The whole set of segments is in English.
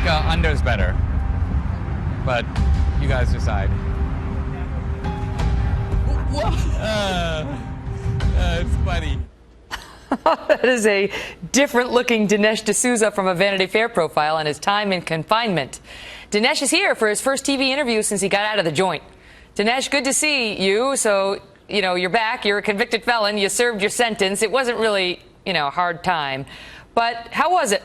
under's better, but you guys decide. It's funny. That is a different-looking Dinesh D'Souza from a Vanity Fair profile on his time in confinement. Dinesh is here for his first TV interview since he got out of the joint. Dinesh, good to see you. So, you're back. You're a convicted felon. You served your sentence. It wasn't really, a hard time. But how was it?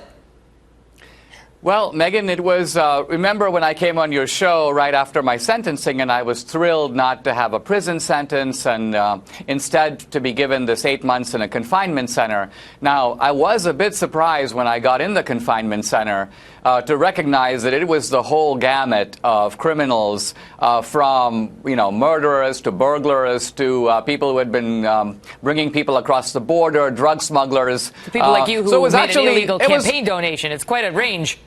Well, Megyn, it was, remember when I came on your show right after my sentencing, and I was thrilled not to have a prison sentence and instead to be given this 8 months in a confinement center. Now, I was a bit surprised when I got in the confinement center to recognize that it was the whole gamut of criminals, from, murderers to burglars to people who had been bringing people across the border, drug smugglers. To people like you who made an illegal campaign donation. It's quite a range.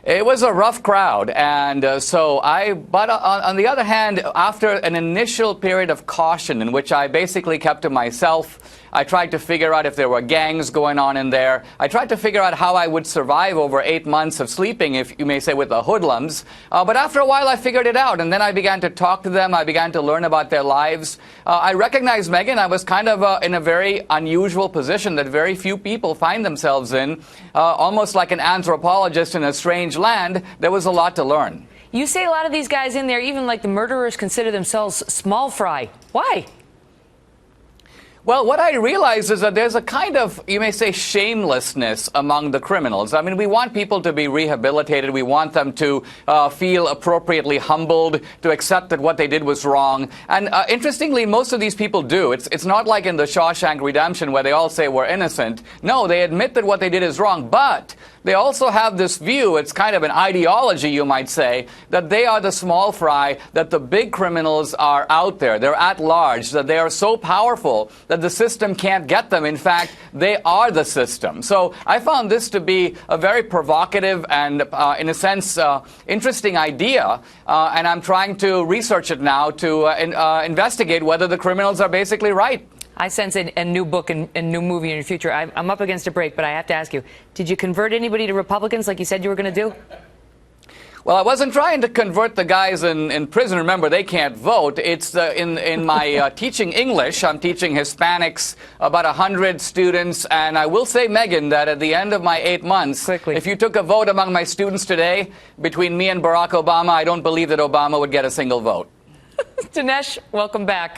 It was a rough crowd, and but on the other hand, after an initial period of caution in which I basically kept to myself, I tried to figure out if there were gangs going on in there. I tried to figure out how I would survive over 8 months of sleeping, if you may say, with the hoodlums. But after a while, I figured it out, and then I began to talk to them. I began to learn about their lives. I recognized, Megyn, I was kind of in a very unusual position that very few people find themselves in, almost like an anthropologist in a strange land. There was a lot to learn. You say a lot of these guys in there, even like the murderers, consider themselves small fry. Why? Well, what I realize is that there's a kind of, you may say, shamelessness among the criminals. I mean, we want people to be rehabilitated. We want them to feel appropriately humbled, to accept that what they did was wrong. And interestingly, most of these people do. It's not like in the Shawshank Redemption where they all say we're innocent. No, they admit that what they did is wrong, but they also have this view, it's kind of an ideology, you might say, that they are the small fry, that the big criminals are out there, they're at large, that they are so powerful that the system can't get them. In fact, they are the system. So I found this to be a very provocative and, in a sense, interesting idea, and I'm trying to research it now to investigate whether the criminals are basically right. I sense a new book and new movie in your future. I'm up against a break, but I have to ask you, did you convert anybody to Republicans like you said you were going to do? Well, I wasn't trying to convert the guys in prison. Remember, they can't vote. It's in my teaching English. I'm teaching Hispanics, about 100 students. And I will say, Megyn, that at the end of my 8 months, if you took a vote among my students today, between me and Barack Obama, I don't believe that Obama would get a single vote. Dinesh, welcome back.